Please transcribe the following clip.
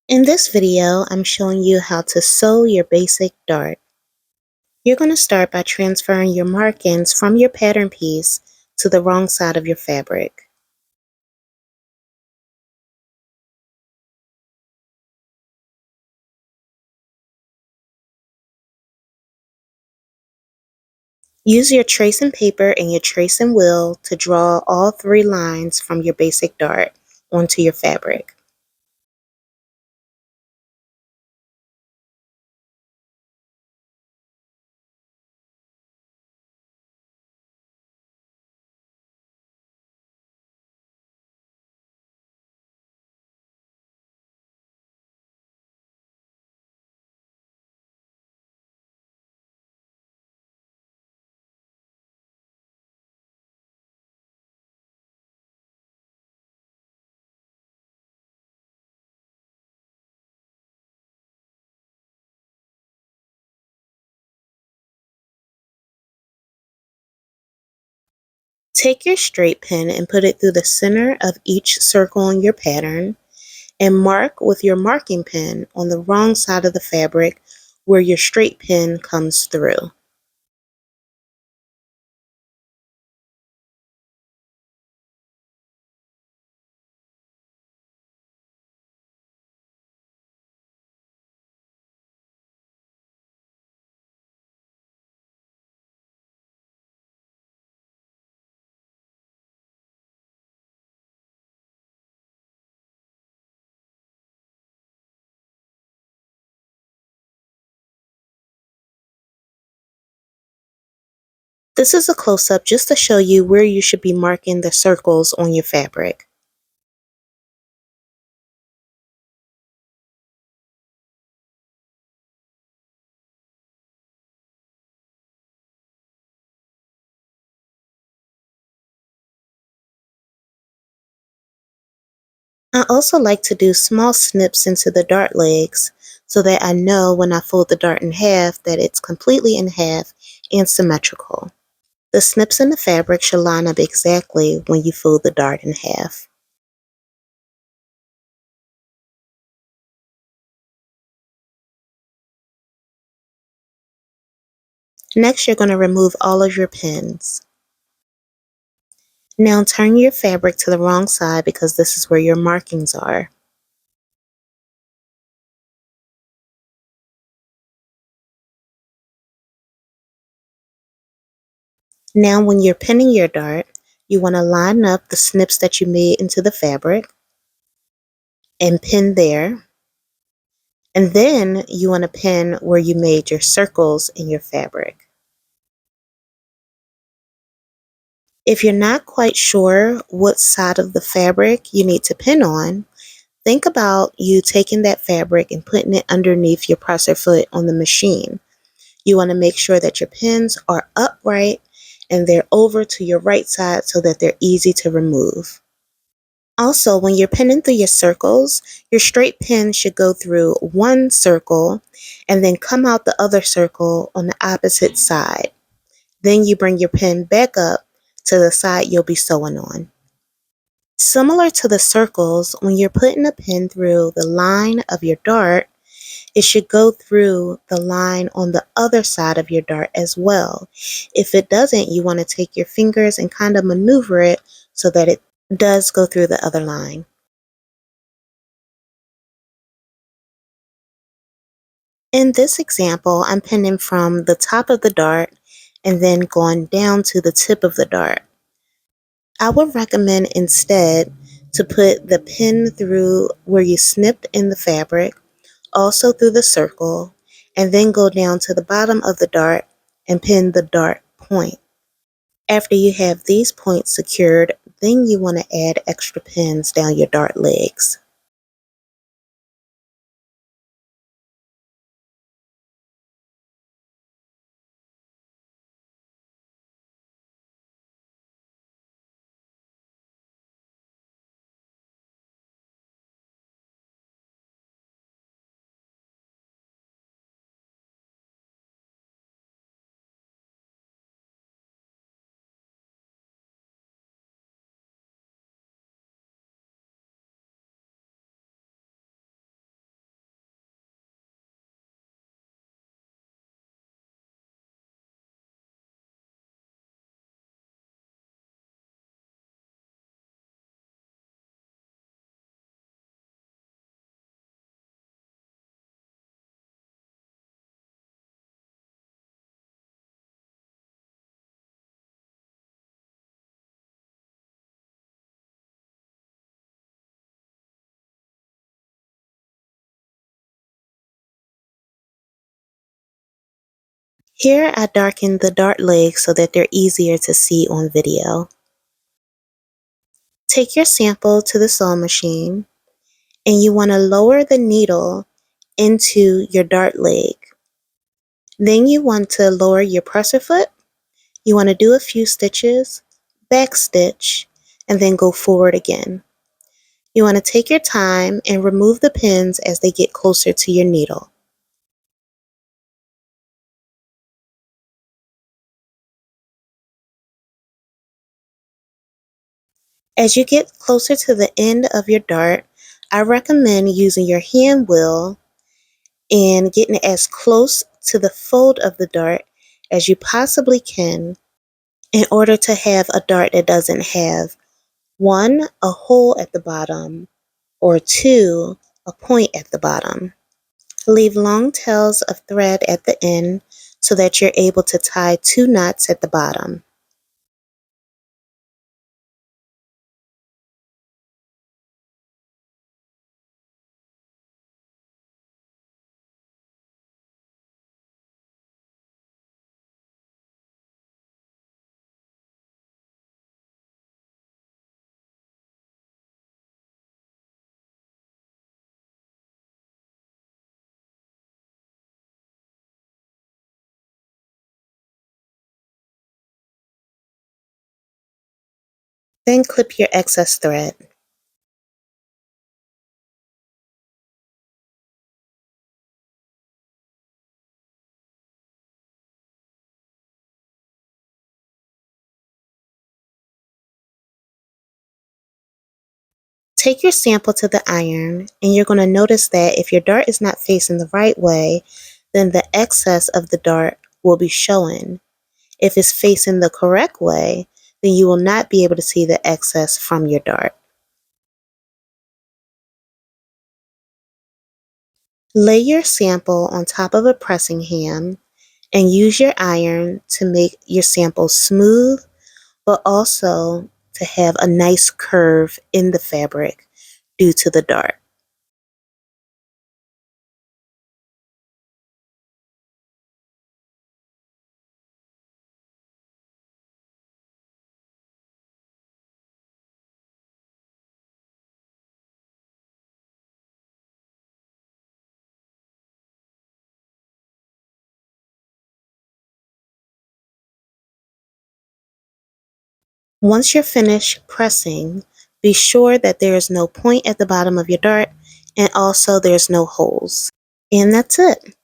In this video, I'm showing you how to sew your basic dart. You're going to start by transferring your markings from your pattern piece to the wrong side of your fabric. Use your tracing paper and your tracing wheel to draw all three lines from your basic dart onto your fabric. Take your straight pin and put it through the center of each circle on your pattern and mark with your marking pin on the wrong side of the fabric where your straight pin comes through. This is a close-up just to show you where you should be marking the circles on your fabric. I also like to do small snips into the dart legs so that I know when I fold the dart in half that it's completely in half and symmetrical. The snips in the fabric should line up exactly when you fold the dart in half. Next, you're going to remove all of your pins. Now turn your fabric to the wrong side because this is where your markings are. Now when you're pinning your dart, you want to line up the snips that you made into the fabric and pin there. And then you want to pin where you made your circles in your fabric. If you're not quite sure what side of the fabric you need to pin on, think about you taking that fabric and putting it underneath your presser foot on the machine. You want to make sure that your pins are upright and they're over to your right side so that they're easy to remove. Also, when you're pinning through your circles, your straight pin should go through one circle and then come out the other circle on the opposite side. Then you bring your pin back up to the side you'll be sewing on. Similar to the circles, when you're putting a pin through the line of your dart, it should go through the line on the other side of your dart as well. If it doesn't, you want to take your fingers and kind of maneuver it so that it does go through the other line. In this example, I'm pinning from the top of the dart and then going down to the tip of the dart. I would recommend instead to put the pin through where you snipped in the fabric, also through the circle, and then go down to the bottom of the dart and pin the dart point. After you have these points secured, then you want to add extra pins down your dart legs. Here I darken the dart legs so that they're easier to see on video. Take your sample to the sewing machine and you want to lower the needle into your dart leg. Then you want to lower your presser foot. You want to do a few stitches, back stitch, and then go forward again. You want to take your time and remove the pins as they get closer to your needle. As you get closer to the end of your dart, I recommend using your hand wheel and getting as close to the fold of the dart as you possibly can in order to have a dart that doesn't have one, a hole at the bottom, or two, a point at the bottom. Leave long tails of thread at the end so that you're able to tie 2 knots at the bottom. Then clip your excess thread. Take your sample to the iron and you're going to notice that if your dart is not facing the right way, then the excess of the dart will be showing. If it's facing the correct way, then you will not be able to see the excess from your dart. Lay your sample on top of a pressing ham and use your iron to make your sample smooth, but also to have a nice curve in the fabric due to the dart. Once you're finished pressing, be sure that there is no point at the bottom of your dart and also there's no holes. And that's it.